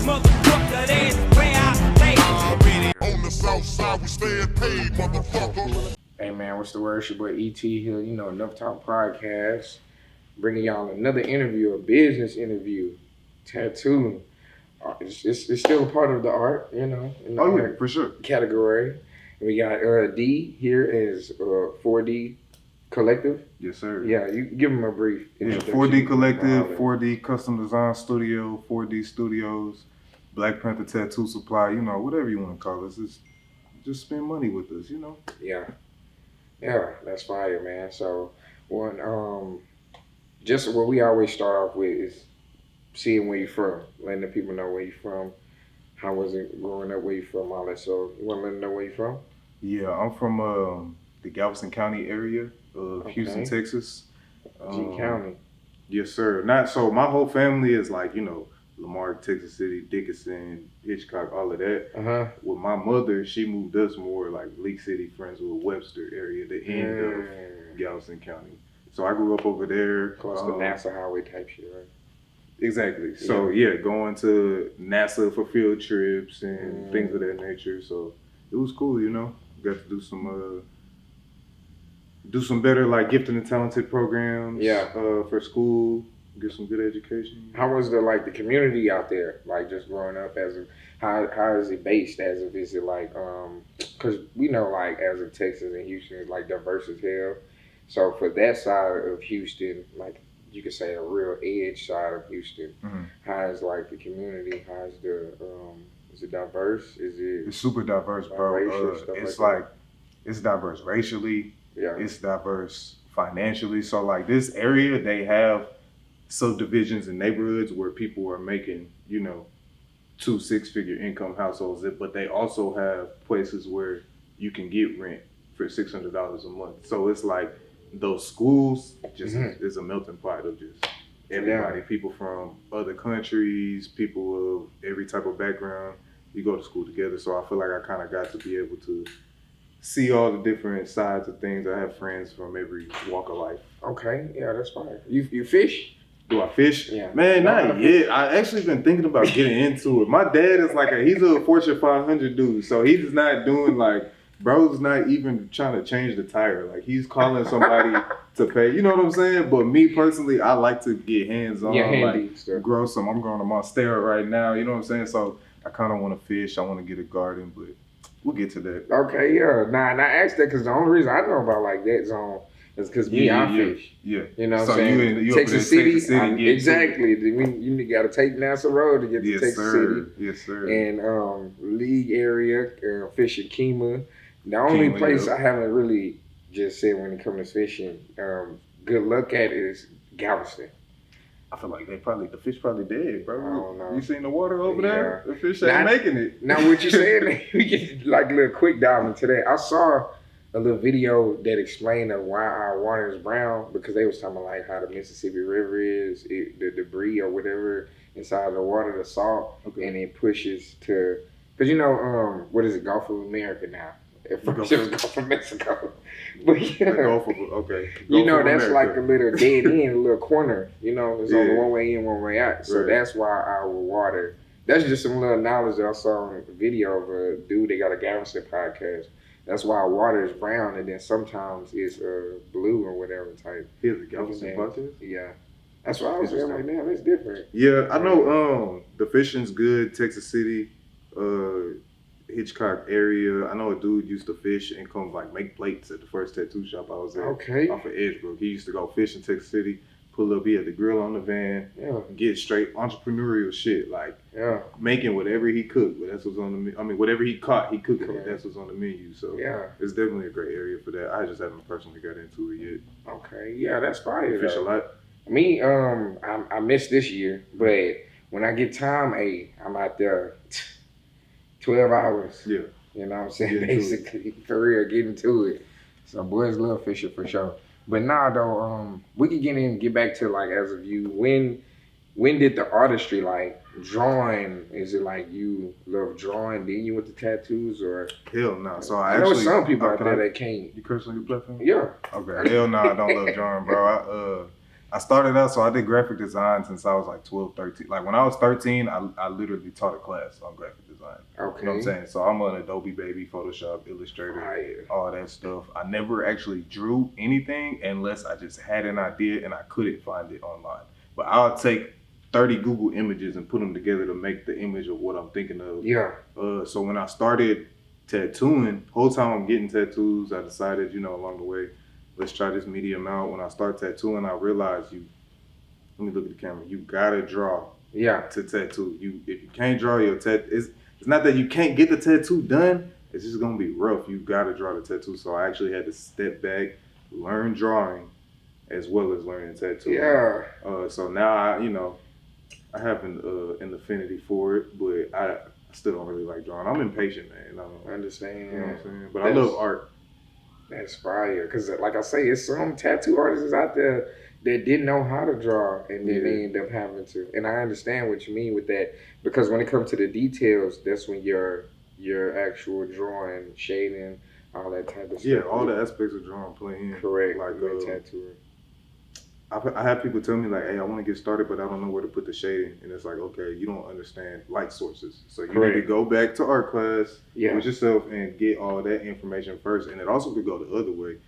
motherfucker, that's where I stay. On the south side, we stay paid, motherfucker. Hey man, what's the word? It's your boy ET here, Enough Talk Podcast. Bringing y'all another interview, a business interview. Tattoo. It's still a part of the art, in the art for sure. category. And we got D here is 4D Collective. Yes, sir. Yeah, you give them a brief introduction. 4D Collective, 4D Custom Design Studio, 4DStudios, Black Panther Tattoo Supply, whatever you want to call us. Just spend money with us, Yeah, that's fire, man. So, just what we always start off with is seeing where you're from, letting the people know where you're from. How was it growing up, where you from, all that. So, you want to let them know where you're from? Yeah, I'm from the Galveston County area of Houston, Texas. G County. Yes, sir. My whole family is like, Lamar, Texas City, Dickinson, Hitchcock, all of that. Uh-huh. With my mother, she moved us more like Leak City, Friendswood, Webster area, the end of Galveston County. So I grew up over there. Close to NASA highway type shit, right? Exactly. So going to NASA for field trips and things of that nature. So it was cool, Got to do some better like gifted and talented programs. For school. Get some good education. How was the community out there? Like just growing up how is it based as if is it like because we know like as of Texas and Houston is like diverse as hell. So for that side of Houston, like you could say a real edge side of Houston, how is like the community? How is is it diverse? It's super diverse, bro. It's like it's diverse racially. Yeah. It's diverse financially. So like this area, they have subdivisions and neighborhoods where people are making, 2 6-figure income households, but they also have places where you can get rent for $600 a month. So it's like those schools just is a melting pot of just everybody, people from other countries, people of every type of background. You go to school together. So I feel like I kind of got to be able to see all the different sides of things. I have friends from every walk of life. Okay, yeah, that's fine. You fish? Do I fish? Yeah. Man, not yet. I actually been thinking about getting into it. My dad is he's a Fortune 500 dude, so he's not doing bro's not even trying to change the tire. Like he's calling somebody to pay. You know what I'm saying? But me personally, I like to get hands on, grow some. I'm growing a monstera right now. You know what I'm saying? So I kind of want to fish. I want to get a garden, but we'll get to that. Okay, yeah. Nah, and I asked that because the only reason I know about that zone is because I fish. Yeah. You know what so I'm saying? You Texas City. exactly. You got to take NASA Road to get to Texas City. Yes, sir. And League area, fish in Kima. The only place I haven't really just said when it comes to fishing, good luck at is Galveston. I feel like the fish probably dead, bro. I don't know. You seen the water over there? The fish ain't making it. Now what you saying, we get a little quick dive into that. I saw a little video that explained why our water is brown because they was talking about how the Mississippi River is, the debris or whatever inside the water, the salt, and it pushes to, because what is it, Gulf of America now? At first it was Gulf of Mexico. But Gulf of, okay. That's like a little dead end, a little corner. It's only one way in, one way out. So that's why our water, that's just some little knowledge that I saw on a video of a dude that got a Galveston podcast. That's why our water is brown and then sometimes it's blue or whatever type. Here's the Galveston podcast? Yeah. That's what I was saying. Like, damn, it's different. Yeah, I know the fishing's good, Texas City, Hitchcock area. I know a dude used to fish and come make plates at the first tattoo shop I was at. Okay. Off of Edgebrook. He used to go fish in Texas City, pull up, he had the grill on the van, get straight entrepreneurial shit, making whatever he cooked, but that's what's on the menu. I mean, whatever he caught, he cooked it, that's what's on the menu. So it's definitely a great area for that. I just haven't personally got into it yet. Okay, yeah, that's fire. Fish a lot. Me, I missed this year, but when I get time, I'm out there 12 hours. Yeah. You know what I'm saying? Basically, for real, getting to it. So boys love fishing for sure. But nah, though, we could get back to as of you. When did the artistry drawing? Is it you love drawing, then you went to tattoos, or? Hell no. So I know some people out there that can't. You curse on your platform? Yeah. Okay. Hell no, I don't love drawing, bro. I started out, so I did graphic design since I was like 12, 13. Like when I was 13, I literally taught a class on graphic design. Okay. You know what I'm saying? So I'm an Adobe baby, Photoshop, Illustrator, all that stuff. I never actually drew anything unless I just had an idea and I couldn't find it online. But I'll take 30 Google images and put them together to make the image of what I'm thinking of. Yeah. So when I started tattooing, whole time I'm getting tattoos, I decided, you know, along the way, let's try this medium out. When I start tattooing, I realized let me look at the camera. You gotta draw to tattoo. If you can't draw your tattoo, it's not that you can't get the tattoo done. It's just gonna be rough. You gotta draw the tattoo. So I actually had to step back, learn drawing, as well as learning tattooing. Yeah. So now I have an affinity for it, but I still don't really like drawing. I'm impatient, man. I understand. You know what I'm saying? But I love art. That's fire. Because like I say, it's some tattoo artists out there that didn't know how to draw and then they end up having to. And I understand what you mean with that. Because when it comes to the details, that's when your actual drawing, shading, all that type of stuff. Yeah, all the aspects of drawing play in. Correct. Like tattooer. I have people tell me like, hey, I want to get started, but I don't know where to put the shading. And it's like, okay, you don't understand light sources. So you need to go back to art class with yourself and get all that information first. And it also could go the other way.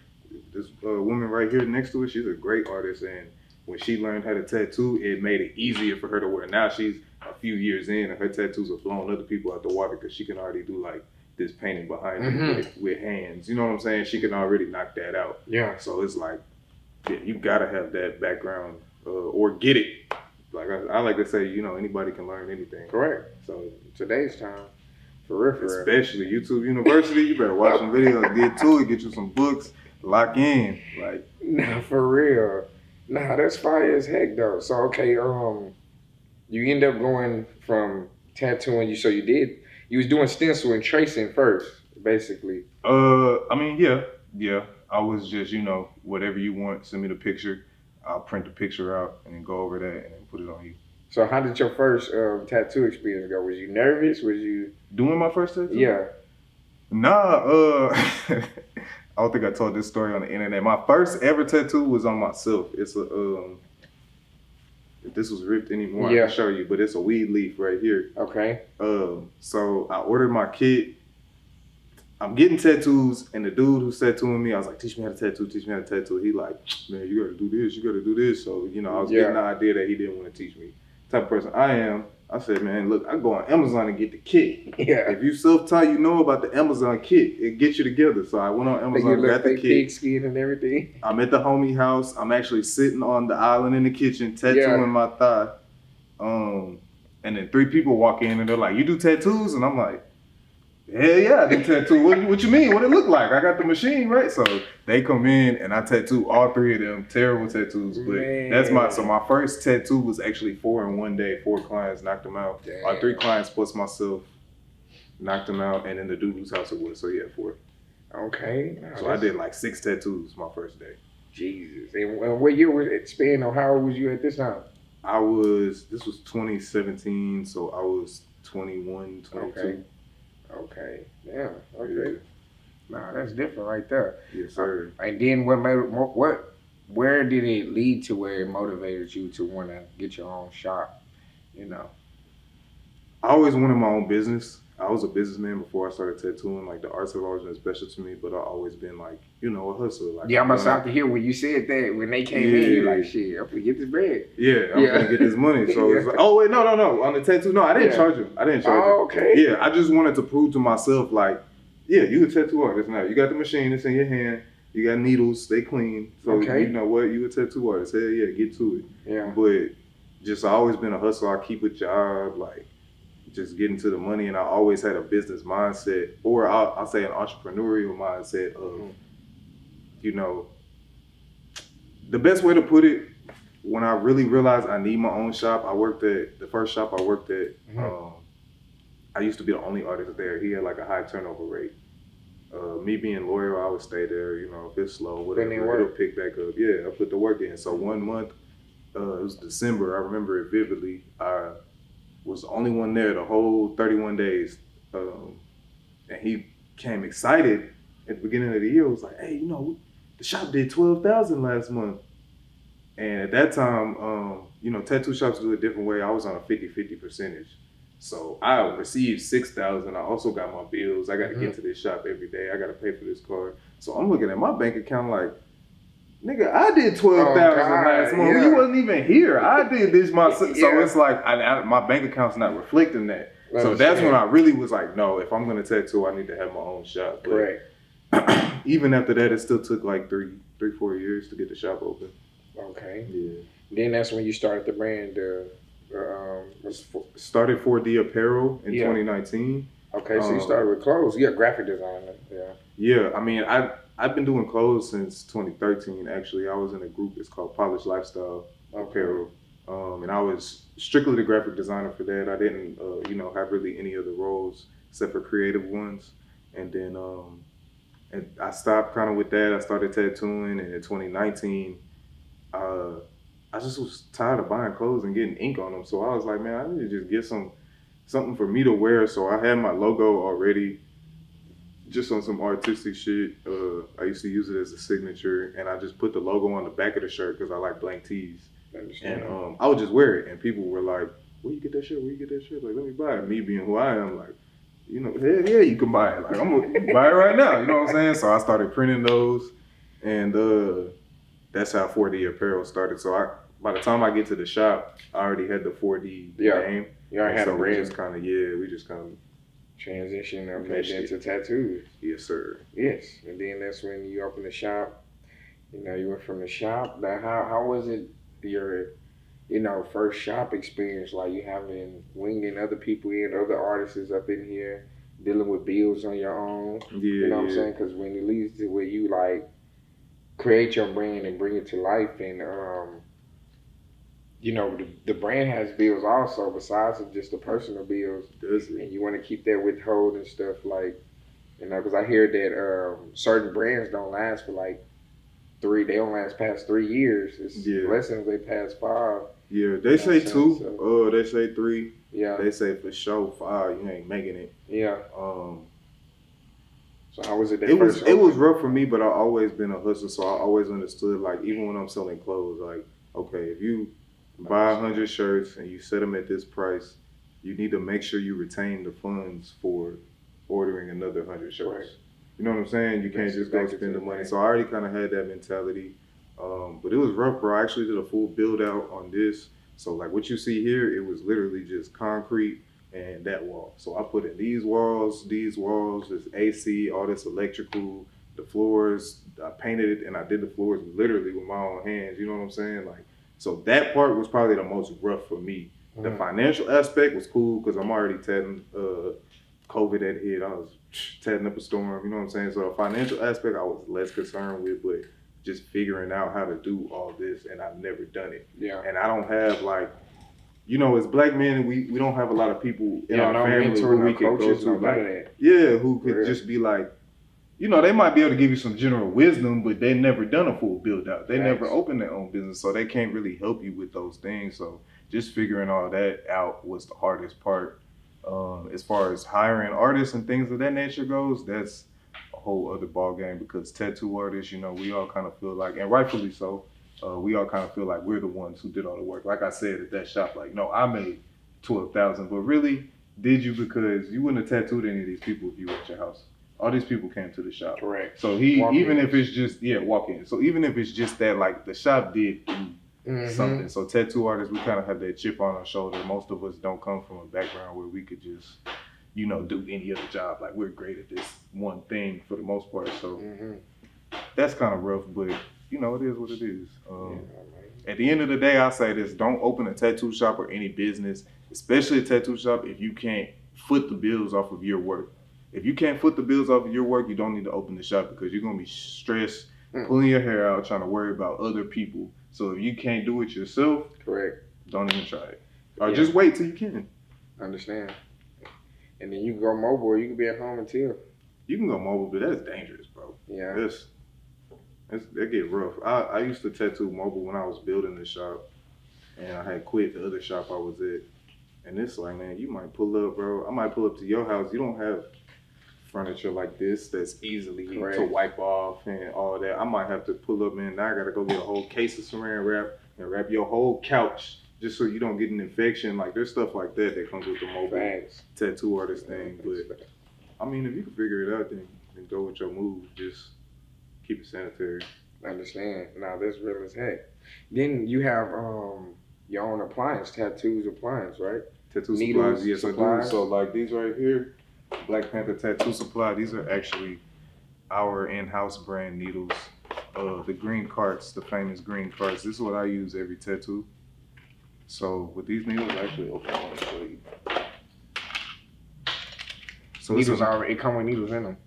This woman right here next to her, she's a great artist. And when she learned how to tattoo, it made it easier for her to wear. Now she's a few years in and her tattoos are blowing other people out the water because she can already do like this painting behind it with hands. You know what I'm saying? She can already knock that out. Yeah. So it's like, yeah, you gotta have that background or get it. Like I like to say, anybody can learn anything. Correct. So today's time, for real. Especially YouTube University, you better watch some videos, get to it, get you some books, lock in. Like, nah, for real. Nah, that's fire as heck though. So okay, you end up going from tattooing. You was doing stencil and tracing first, basically. I mean, yeah. I was just, whatever you want, send me the picture. I'll print the picture out and then go over that and then put it on you. So how did your first tattoo experience go? Was you nervous? Was you doing my first tattoo? Yeah. Nah, I don't think I told this story on the internet. My first ever tattoo was on myself. It's if this was ripped anymore, I can show you, but it's a weed leaf right here. Okay. So I ordered my kit. I'm getting tattoos, and the dude who's tattooing me, I was like, teach me how to tattoo. He like, man, you gotta do this. So, I was getting the idea that he didn't want to teach me. The type of person I am, I said, man, look, I go on Amazon and get the kit. Yeah. If you self-taught, you know about the Amazon kit. It gets you together. So I went on Amazon, got the kit. Pig skin and everything. I'm at the homie house. I'm actually sitting on the island in the kitchen, tattooing my thigh. And then 3 people walk in, and they're like, you do tattoos? And I'm like, hell yeah, I do tattoo. What you mean? What it look like? I got the machine, right? So they come in and I tattoo all 3 of them. Terrible tattoos, but that's my first tattoo was actually 4 in one day. 4 clients, knocked them out. Our 3 clients plus myself knocked them out, and then the dude whose house it was. So yeah, 4. Okay. So I did like 6 tattoos my first day. Jesus. And what year was it spent, or how old was you at this time? This was 2017, so I was 21, 22. Okay. Yeah. Okay. Yeah. Nah, that's different right there. Yes, sir. And then where did it lead to where it motivated you to want to get your own shop? I always wanted my own business. I was a businessman before I started tattooing. Like the arts have always been special to me, but I've always been like, a hustler. Like, I'm about to hear when you said that, when they came in, you're like, shit, I'm gonna get this bread. Yeah, I'm gonna get this money. So it's like, oh wait, no. On the tattoo, no, I didn't charge him. Okay. Yeah, I just wanted to prove to myself, like, yeah, you a tattoo artist now. You got the machine, it's in your hand. You got needles, they clean. So you know what, you a tattoo artist. Hell yeah, get to it. Yeah. But just I always been a hustler. I keep a job, like, just getting to the money, and I always had a business mindset, or I'll say an entrepreneurial mindset of, the best way to put it, when I really realized I need my own shop, the first shop I worked at, I used to be the only artist there. He had like a high turnover rate. Me being loyal, I would stay there, if it's slow, whatever, it'll pick back up. Yeah, I put the work in. So one month, it was December, I remember it vividly, I was the only one there the whole 31 days. And he came excited at the beginning of the year. Was like, hey, the shop did $12,000 last month. And at that time, you know, tattoo shops do it a different way. I was on a 50-50 percentage. So I received $6,000. I also got my bills. I got to get to this shop every day. I got to pay for this card. So I'm looking at my bank account like, nigga, I did 12,000 last month. yeah. You wasn't even here. I did this myself. So Yeah. it's like my bank account's not reflecting that. So that's when I really was like, no, if I'm gonna tattoo, I need to have my own shop. But Correct. even after that, it still took like 4 years to get the shop open. Okay. Yeah. Then that's when you started the brand. Started 4D Apparel in 2019. Okay, so you started with clothes. You're a graphic designer. Yeah. Yeah, I mean, I've been doing clothes since 2013. Actually, I was in a group. It's called Polished Lifestyle Apparel, and I was strictly the graphic designer for that. I didn't, you know, have really any other roles except for creative ones. And then, and I stopped kind of with that. I started tattooing, and in 2019, I just was tired of buying clothes and getting ink on them. So I was like, man, I need to just get something for me to wear. So I had my logo already, just on some artistic shit. I used to use it as a signature, and I just put the logo on the back of the shirt because I like blank tees. And I would just wear it, and people were like, where you get that shirt? Where you get that shirt? Like, let me buy it. Me being who I am, like, you know, hell yeah, you can buy it. Like, I'm gonna buy it right now. You know what I'm saying? So I started printing those, and that's how 4D Apparel started. So by the time I get to the shop, I already had the 4D name. You already had a brand. We just kind of transition and made into tattoos. Yes, sir. Yes, and then that's when you opened the shop. You know, you went from the shop. Now, how was it your, you know, first shop experience? Like you having winging other people in, other artists up in here, dealing with bills on your own. Yeah, you know what I'm saying? Because when it leads to where you like create your brand and bring it to life, and you know, the brand has bills also besides of just the personal bills. Does it? And you want to keep that withhold and stuff, like, you know, because I hear that certain brands don't last for like they don't last past 3 years. It's blessings they pass 5. Yeah, they say 2. So, they say 3. Yeah. They say for sure 5. You ain't making it. Yeah. So how was it? It was rough for me, but I've always been a hustler, so I always understood, like, even when I'm selling clothes, like, okay, if you buy 100 shirts and you set them at this price, you need to make sure you retain the funds for ordering another 100 shirts. Right. You know what I'm saying? You can't just go spend the money. So I already kind of had that mentality. But it was rough, bro. I actually did a full build out on this. So like what you see here, it was literally just concrete and that wall. So I put in these walls, this AC, all this electrical, the floors. I painted it and I did the floors literally with my own hands. You know what I'm saying? Like, so that part was probably the most rough for me. The financial aspect was cool because I'm already tatting. COVID had hit. I was tatting up a storm. You know what I'm saying? So the financial aspect I was less concerned with, but just figuring out how to do all this, and I've never done it. Yeah. And I don't have, like, you know, as black men, we don't have a lot of people in our family who we can go to. Like, who could just be like, you know, they might be able to give you some general wisdom, but they never done a full build out. They never opened their own business, so they can't really help you with those things. So just figuring all that out was the hardest part. As far as hiring artists and things of that nature goes, that's a whole other ball game because tattoo artists, you know, we all kind of feel like, and rightfully so, we all kind of feel like we're the ones who did all the work. Like I said at that shop, like, no, I made $12,000, but really, did you? Because you wouldn't have tattooed any of these people if you were at your house. All these people came to the shop. Correct. So even if it's just, walk in. So even if it's just that, like, the shop did something. So tattoo artists, we kind of have that chip on our shoulder. Most of us don't come from a background where we could just, you know, do any other job. Like, we're great at this one thing for the most part. So that's kind of rough, but, you know, it is what it is. At the end of the day, I say this: don't open a tattoo shop or any business, especially a tattoo shop, if you can't foot the bills off of your work. If you can't foot the bills off of your work, you don't need to open the shop because you're going to be stressed, pulling your hair out, trying to worry about other people. So if you can't do it yourself, don't even try it. Or just wait till you can. Understand. And then you can go mobile or you can be at home until. You can go mobile, but that's dangerous, bro. Yeah. That get rough. I used to tattoo mobile when I was building the shop, and I had quit the other shop I was at. And it's like, man, you might pull up, bro. I might pull up to your house. You don't have furniture like this that's easily to wipe off and all that. I might have to pull up, man. Now I gotta go get a whole case of saran wrap, and wrap your whole couch just so you don't get an infection. Like there's stuff like that comes with the mobile tattoo artist thing. But I mean, if you can figure it out, then go with your move. Just keep it sanitary. I understand. Now that's real as heck. Then you have your own appliance, tattoos appliance, right? Tattoo Needles, supplies, yes I do. So like these right here, Black Panther Tattoo Supply, these are actually our in-house brand needles. The green carts, the famous green carts. This is what I use every tattoo. So with these needles, actually, okay, I want to show you. So needles already, it come with needles in them.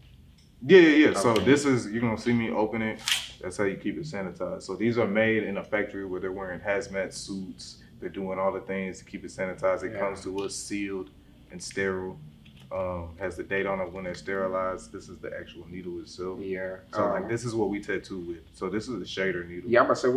Yeah. Okay. So this is, you're gonna see me open it. That's how you keep it sanitized. So these are made in a factory where they're wearing hazmat suits. They're doing all the things to keep it sanitized. It comes to us sealed and sterile. Has the date on it when they're sterilized. This is the actual needle itself. Yeah. So like this is what we tattoo with. So this is the shader needle. Yeah, I'm about to say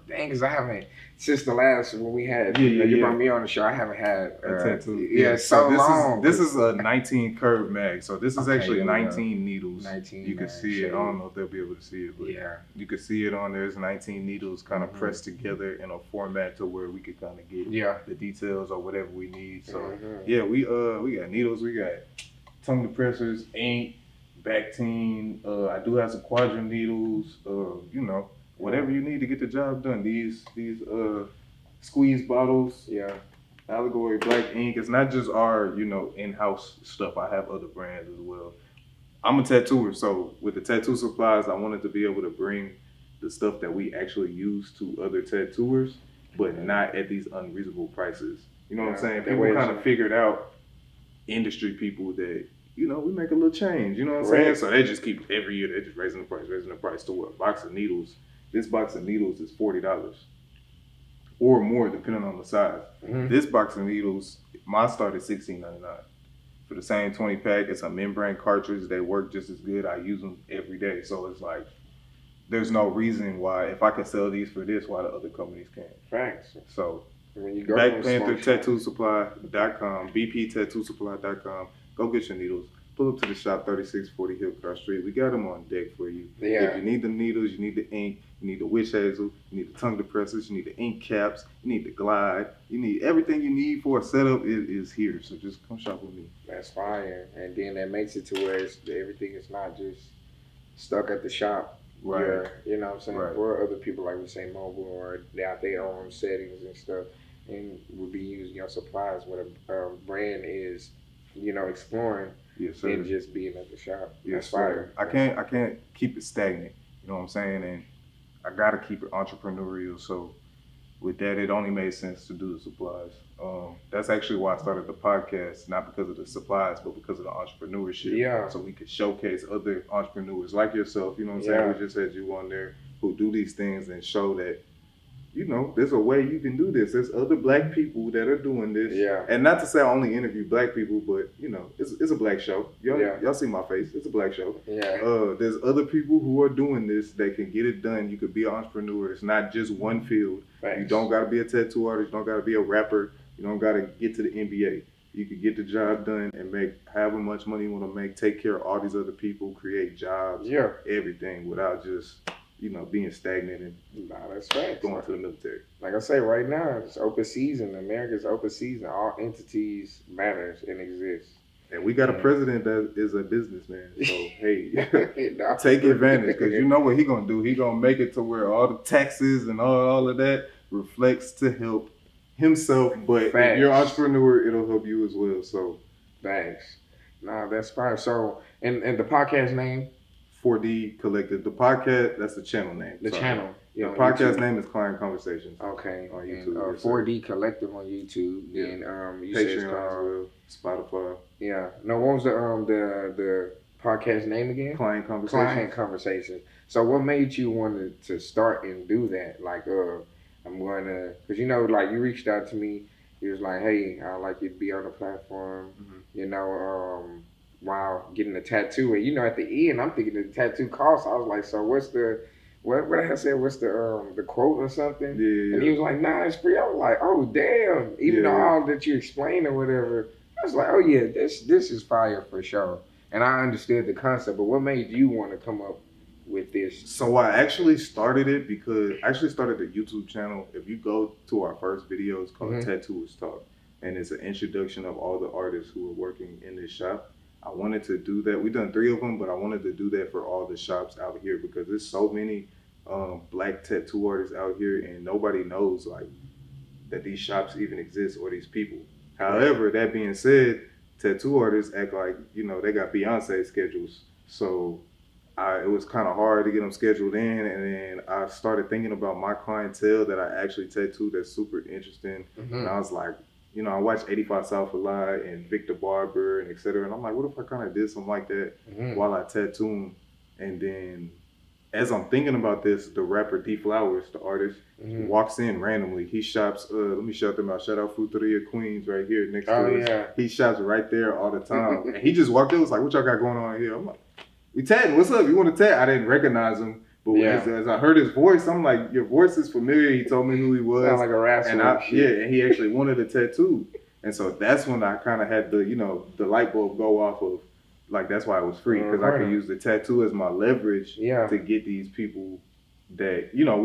dang, cause I haven't since the last when we had you brought me on the show. I haven't had a tattoo. Yeah, so long. This is a 19 curve mag. So this is actually 19 needles. 19. You can see it. I don't know if they'll be able to see it, but you can see it on there. There's 19 needles kind of pressed together in a format to where we could kind of get the details or whatever we need. So we got needles, we got tongue depressors, ink, Bactine. I do have some quadrant needles. Whatever you need to get the job done. These squeeze bottles. Yeah. Allegory black ink. It's not just our in-house stuff. I have other brands as well. I'm a tattooer, so with the tattoo supplies, I wanted to be able to bring the stuff that we actually use to other tattooers, but not at these unreasonable prices. You know what I'm saying? People kind of figured out, industry people, that we make a little change. You know what I'm saying? So they just keep every year they're just raising the price to what? Box of needles. This box of needles is $40 or more depending on the size. This box of needles, mine started $16.99 for the same 20 pack. It's a membrane cartridge. They work just as good. I use them every day. So it's like there's no reason why, if I can sell these for this, why the other companies can't. Thanks. So BlackPantherTattooSupply.com, BPTattooSupply.com. Go get your needles. Pull up to the shop, 3640 Hillcrest Street. We got them on deck for you. Yeah. If you need the needles, you need the ink, you need the witch hazel, you need the tongue depressors, you need the ink caps, you need the glide, you need everything you need for a setup is here. So just come shop with me. That's fire. And then that makes it to where everything is not just stuck at the shop. Right. You know what I'm saying? Right. For other people, like we say, mobile, or they have their own settings and stuff, and we'll be using your supplies when a brand is, exploring. Yes, sir. And just being at the shop. Yes, fire. I can't keep it stagnant. You know what I'm saying? And I gotta keep it entrepreneurial. So with that, it only made sense to do the supplies. That's actually why I started the podcast, not because of the supplies, but because of the entrepreneurship. Yeah. So we could showcase other entrepreneurs like yourself. You know what I'm saying? We just had you on there who do these things and show that, there's a way you can do this. There's other black people that are doing this. Yeah. And not to say I only interview black people, but, it's a black show. Y'all see my face. It's a black show. Yeah. There's other people who are doing this that can get it done. You could be an entrepreneur. It's not just one field. Thanks. You don't got to be a tattoo artist. You don't got to be a rapper. You don't got to get to the NBA. You could get the job done and make however much money you want to make, take care of all these other people, create jobs, everything without just... being stagnant and that's right. Going to the military. Like I say, right now, it's open season. America's open season. All entities matters and exist. And we got a president that is a businessman. So, hey, take advantage, because you know what he going to do. He going to make it to where all the taxes and all of that reflects to help himself. But if you're an entrepreneur, it'll help you as well. So, thanks. Nah, that's fine. So, and the podcast name? 4D Collective. The podcast, that's the channel name. The channel. The podcast name is Client Conversations. Okay. On YouTube. And, 4D Collective on YouTube. Then you said it's called Spotify. Yeah. No, what was the podcast name again? Client Conversations. Client Conversations. So what made you want to start and do that? Like, I'm going to, because like you reached out to me. You was like, hey, I'd like you to be on the platform. Mm-hmm. While getting a tattoo, and at the end, I'm thinking the tattoo cost. I was like, so what's the, what I had said? What's the quote or something? Yeah. And he was like, nah, it's free. I was like, oh damn. Even though all that you explained or whatever, I was like, oh yeah, this is fire for sure. And I understood the concept, but what made you want to come up with this? So I actually started it because I actually started the YouTube channel. If you go to our first video, it's called Tattooist Talk, and it's an introduction of all the artists who are working in this shop. I wanted to do that. We've done 3 of them, but I wanted to do that for all the shops out here because there's so many black tattoo artists out here, and nobody knows like that these shops even exist or these people. However, that being said, tattoo artists act like, you know, they got Beyonce schedules. So it was kind of hard to get them scheduled in. And then I started thinking about my clientele that I actually tattoo that's super interesting. And I was like, you know, I watched 85 South a lot and Victor Barber and et cetera. And I'm like, what if I kind of did something like that while I tattoo them? And then as I'm thinking about this, the rapper D Flowers, the artist, walks in randomly. He shops, let me shout them out. Shout out Fruteria Queens right here next to us. Yeah. He shops right there all the time. And he just walked in, was like, what y'all got going on here? I'm like, we tatting, what's up? You want to tat? I didn't recognize him. But as I heard his voice, I'm like, your voice is familiar. He told me who he was. Sound like a rascal. And he actually wanted a tattoo. And so that's when I kind of had the, you know, the light bulb go off of, like, that's why it was free, because I could use the tattoo as my leverage to get these people that, you know,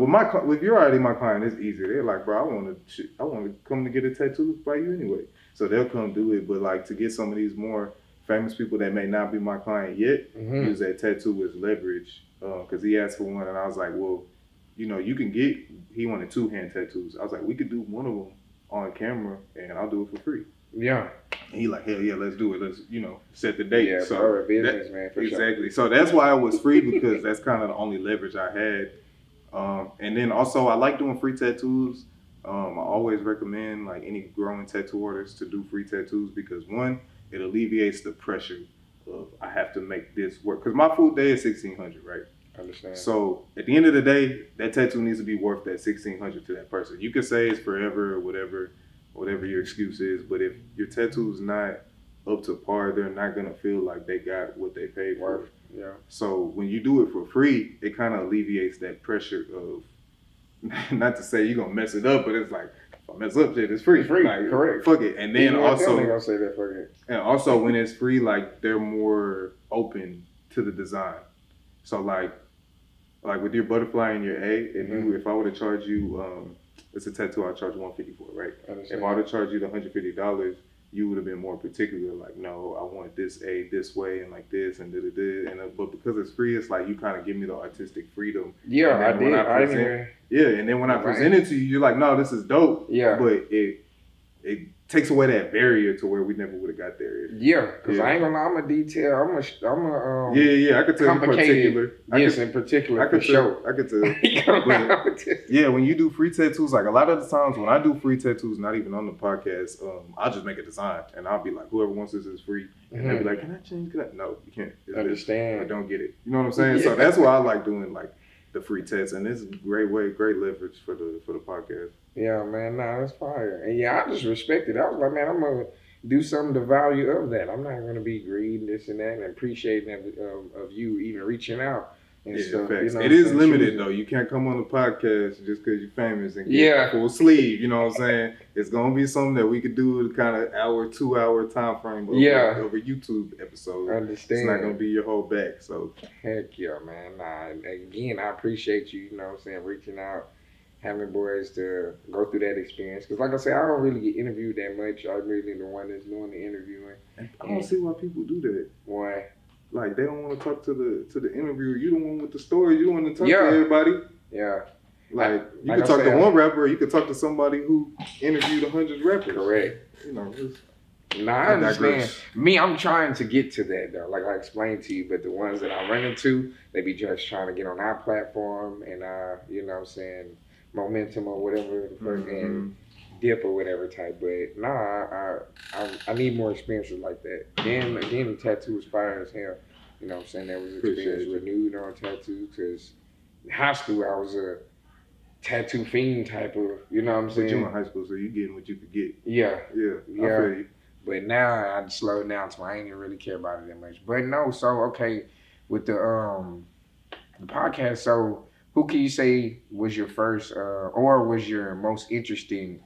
if you're already my client, it's easier. They're like, bro, I want to come to get a tattoo by you anyway. So they'll come do it. But like to get some of these more famous people that may not be my client yet, use that tattoo as leverage. Because he asked for one, and I was like, well, you know, you can get. He wanted 2 hand tattoos. I was like, we could do one of them on camera, and I'll do it for free. Yeah. And he like, hell yeah, let's do it. Let's, you know, set the date. Yeah, so business, man, for exactly. So that's why it was free, because that's kind of the only leverage I had. And then also I like doing free tattoos. I always recommend like any growing tattoo artists to do free tattoos because one, it alleviates the pressure of I have to make this work. Because my full day is $1,600, right? I understand. So at the end of the day, that tattoo needs to be worth that $1,600 to that person. You can say it's forever or whatever your excuse is, but if your tattoo's not up to par, they're not gonna feel like they got what they paid for. Yeah. So when you do it for free, it kind of alleviates that pressure of, not to say you're gonna mess it up, but it's like, if I mess up shit, it's free. It's free, like, correct. Fuck it. And then also, they're gonna say that, fuck it. And also when it's free, like they're more open to the design. So like with your butterfly and your A, if I were to charge you, it's a tattoo I charge $150 for, right? If I were to charge you the $150, you would have been more particular, like, no, I want this A this way and like this and da-da-da. And but because it's free, it's like you kind of give me the artistic freedom. Yeah, I did. And then when I present it to you, you're like, no, this is dope. Yeah. But it takes away that barrier to where we never would have got there. Because I ain't gonna lie, I'm a detail. I'm a I could tell you particular. In particular, I could tell. Yeah, when you do free tattoos, like a lot of the times when I do free tattoos, not even on the podcast, I'll just make a design and I'll be like, whoever wants this is free. And they'll be like, can I change that? No, you can't. Understand. I don't get it. You know what I'm saying? So that's why I like doing like the free tests, and it's a great leverage for the podcast. Yeah, man, that's fire. And yeah, I just respect it. I was like, man, I'm gonna do something to value of that. I'm not gonna be greedy, this and that, and appreciating of you even reaching out and stuff. You know, it is limited though. You can't come on the podcast just because you're famous and get full sleeve. You know what I'm saying? It's gonna be something that we could do kind of 2-hour time frame over YouTube episodes. I understand. It's not gonna be your whole back. So heck yeah, man. Again, I appreciate you. You know what I'm saying? Reaching out. Having boys to go through that experience. Because like I said, I don't really get interviewed that much. I'm really the one that's doing the interviewing. I don't see why people do that. Why? Like, they don't want to talk to the interviewer. You the one with the story. You don't want to talk to everybody. Yeah. Like you could talk to one rapper, or you could talk to somebody who interviewed 100 rappers. Correct. You know, I understand. Me, I'm trying to get to that though. Like I explained to you, but the ones that I run into, they be just trying to get on our platform and you know what I'm saying, momentum or whatever, and dip or whatever type. But I need more experiences like that. Then again, the tattoo was fire as hell. You know what I'm saying? That was experience renewed on tattoo because in high school I was a tattoo fiend type of, you know what I'm saying? But you in high school, so you getting what you could get. Yeah. I feel you. But now I slowed down to I ain't even really care about it that much. But no, so okay, with the podcast, so who can you say was your first or was your most interesting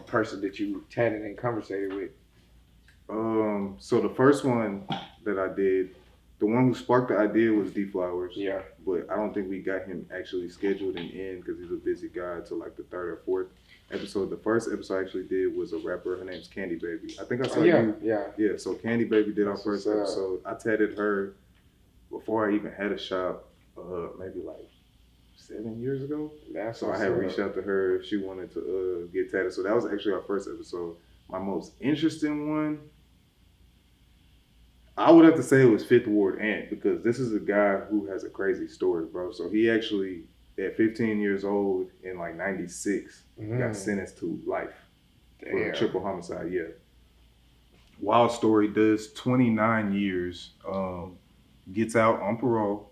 person that you chatted and conversated with? So the first one that I did, The one who sparked the idea was D Flowers. Yeah. But I don't think we got him actually scheduled and in because he's a busy guy till like the 3rd or 4th episode. The first episode I actually did was a rapper. Her name's Candy Baby. I think I saw you. Yeah, so Candy Baby did our first episode. I tatted her before I even had a shop, maybe like 7 years ago. So I had reached out to her if she wanted to get tatted. So that was actually our first episode. My most interesting one, I would have to say it was Fifth Ward Ant, because this is a guy who has a crazy story, bro. So he actually, at 15 years old in like 96, got sentenced to life for a triple homicide. Yeah. Wild story. Does 29 years, gets out on parole,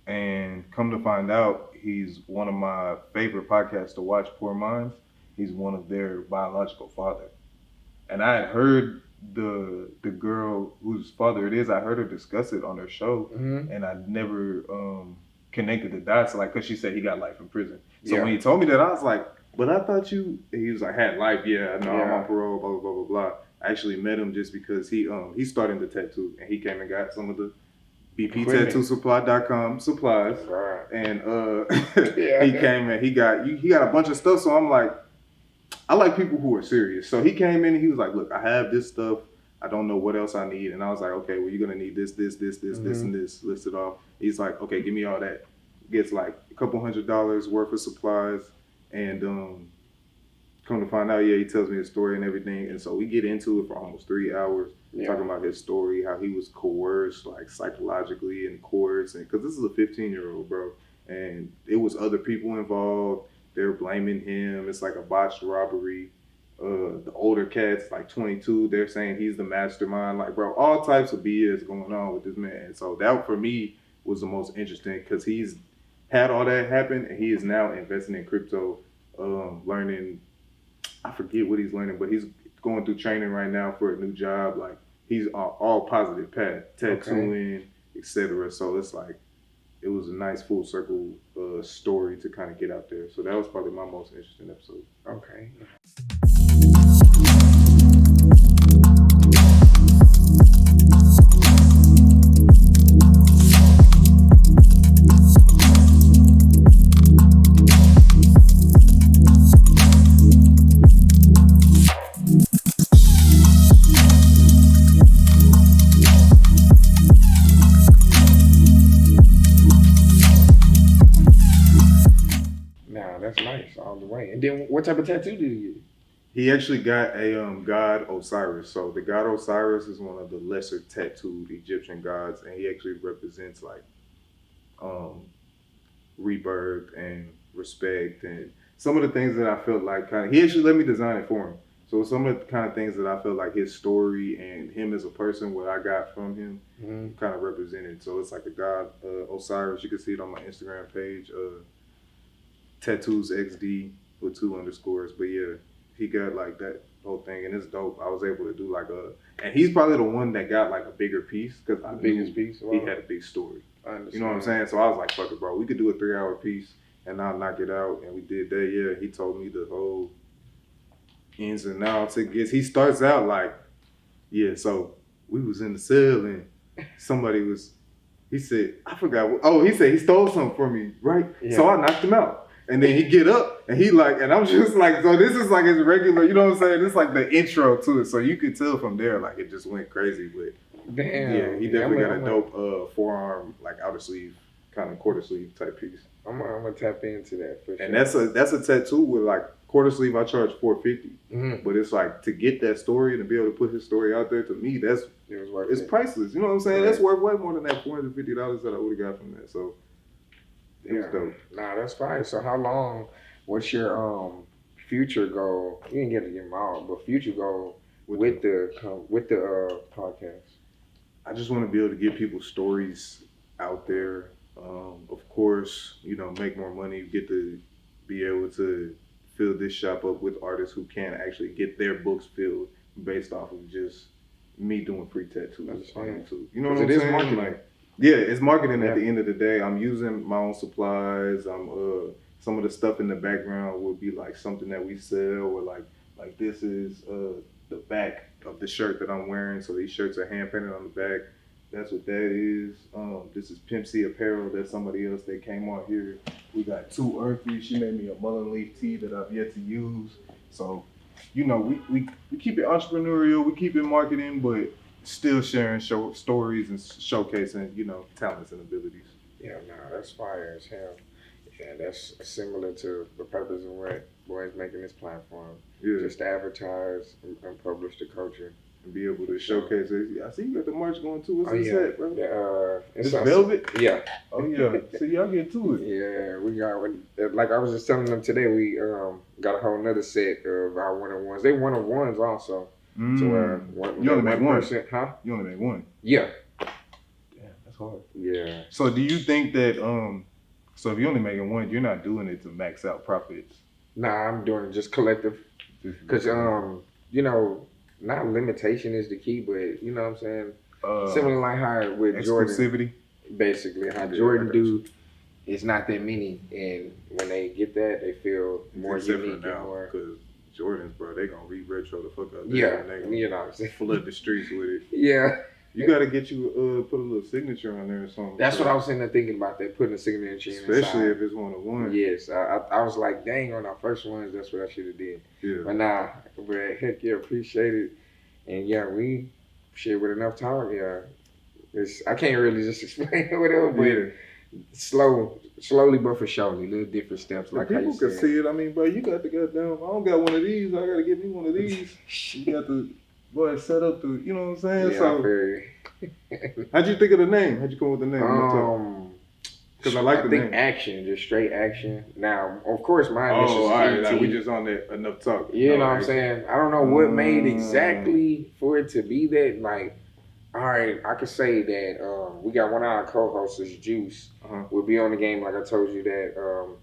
and come to find out, he's one of my favorite podcasts to watch, Poor Minds. He's one of their biological father. And I had heard the girl whose father it is, I heard her discuss it on her show, and I never connected the dots, like, because she said he got life in prison. So when he told me that, I was like, but I thought he was like, had life, I'm on parole, blah, blah, blah, blah, blah. I actually met him just because he's starting to tattoo, and he came and got some of the bptattoosupply.com supplies, and he came and he got a bunch of stuff, so I'm like, I like people who are serious. So he came in and he was like, look, I have this stuff. I don't know what else I need. And I was like, okay, well, you're going to need this, and this listed off. He's like, okay, give me all that. Gets like a couple $100 worth of supplies. And come to find out, he tells me his story and everything. And so we get into it for almost 3 hours, talking about his story, how he was coerced, like psychologically and coerced. And because this is a 15-year-old, bro. And it was other people involved. They're blaming him. It's like a botched robbery. The older cat's like 22. They're saying he's the mastermind. Like, bro, all types of BS going on with this man. So that, for me, was the most interesting, because he's had all that happen, and he is now investing in crypto, learning. I forget what he's learning, but he's going through training right now for a new job. Like, he's all positive path, tattooing, etc. So it's like, it was a nice full circle story to kind of get out there. So that was probably my most interesting episode. Okay. That's nice all the way. And then what type of tattoo did he get? He actually got a god Osiris. So the god Osiris is one of the lesser tattooed Egyptian gods, and he actually represents like rebirth and respect, and some of the things that I felt like he actually let me design it for him. So some of the kind of things that I felt like his story and him as a person, what I got from him, kind of represented. So it's like a god Osiris. You can see it on my Instagram page. Tattoos XD with 2 underscores, but yeah, he got like that whole thing, and it's dope. I was able to do like and he's probably the one that got like a bigger piece, because the biggest piece. Wow. He had a big story. You know what I'm saying? So I was like, fuck it, bro. We could do a 3-hour piece, and I'll knock it out. And we did that. Yeah, he told me the whole ins and outs. He starts out like, so we was in the cell, and somebody was. He said, I forgot. He said he stole something from me, right? Yeah. So I knocked him out. And then he get up, and he like, and I'm just like, so this is like his regular, you know what I'm saying? It's like the intro to it. So you could tell from there, like, it just went crazy. But damn, yeah, he definitely got a dope forearm, like outer sleeve, kind of quarter sleeve type piece. I'm gonna tap into that for sure. And that's a tattoo with like quarter sleeve. I charge $450, but it's like, to get that story and to be able to put his story out there, to me, it's priceless. You know what I'm saying? Right. That's worth way more than that $450 that I would have got from that. So. Dope. Nah, that's fine. So how long, what's your future goal? You didn't get to get them all, but future goal with the podcast? I just want to be able to get people's stories out there. Of course, make more money, get to be able to fill this shop up with artists who can actually get their books filled based off of just me doing free tattoos on YouTube. You know what I'm saying? It is marketing. Yeah, it's marketing at the end of the day. I'm using my own supplies. Some of the stuff in the background will be like something that we sell, or like this is the back of the shirt that I'm wearing. So these shirts are hand painted on the back. That's what that is. This is Pimp C Apparel. That's somebody else that came on here. We got Too Earthy. She made me a mullen leaf tee that I've yet to use. So, you know, we keep it entrepreneurial. We keep it marketing, but still sharing stories and showcasing, you know, talents and abilities. Yeah, nah, that's fire as hell. Yeah, that's similar to the purpose of what Boy's making this platform. Yeah. Just to advertise and publish the culture. And be able to showcase it. I see you got the merch going too. What's Oh, this yeah. at, bro? It's also- velvet? Yeah. Oh, yeah. So y'all get to it. Yeah, we got, like I was just telling them today, we got a whole nother set of our one-on-ones. They one-on-ones also. So you only make one? person, huh? You only make one? Yeah. Damn, that's hard. Yeah. So do you think that, so if you're only making one, you're not doing it to max out profits? Nah, I'm doing it just collective. Because, you know, not limitation is the key, but you know what I'm saying? Similar like how with Jordan. Exclusivity? Basically, how Yeah, Jordan I got do, it's not that many. And when they get that, they feel more Except for unique and now, more. because Jordans, bro, they gonna re-retro the fuck out there. Yeah, and they gonna you know what I'm saying? flood the streets with it. Yeah. You gotta get you, put a little signature on there or something. That's what I was sitting there thinking about, that putting a signature in Especially inside. if it's one-on-one. Yes, I was like, dang, on our first ones, that's what I should have did. Yeah. But nah, but heck yeah, appreciate it. And yeah, we shit with enough talk. Yeah, I can't really just explain whatever, but slowly but for surely, little different steps. Like People how you can said. see it. I mean, bro, you got the goddamn. I don't got one of these. I gotta get me one of these. You got the boy set up the. You know what I'm saying? Yeah, So, I feel you. how'd you think of the name? How'd you come up with the name? Because I like the think name. action, just straight action. Now, of course, mine is Oh, all right. just Like, we just on that enough talk. You know what I'm Right. saying? I don't know what made exactly for it to be that. Like, all right, I could say that we got one of our co-hosts, is Juice. Uh-huh. We'll be on the game, like I told you that.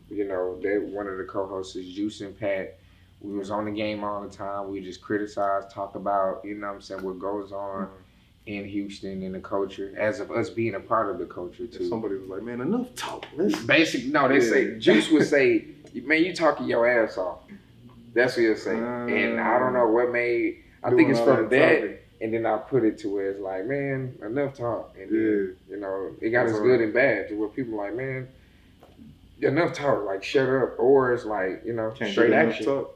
You know, that one of the co-hosts is Juice and Pat. We was on the game all the time. We just criticize, talk about, you know what I'm saying, what goes on in Houston and the culture, as of us being a part of the culture too. Somebody was like, man, enough talk. They say, Juice would say, man, you talking your ass off. That's what he'll say. And I don't know what made, I think it's from that, and then I put it to where it's like, man, enough talk. And then, you know, it got us good and bad to where people like, man, enough talk, like shut up. Or it's like, you know, straight action. Talk.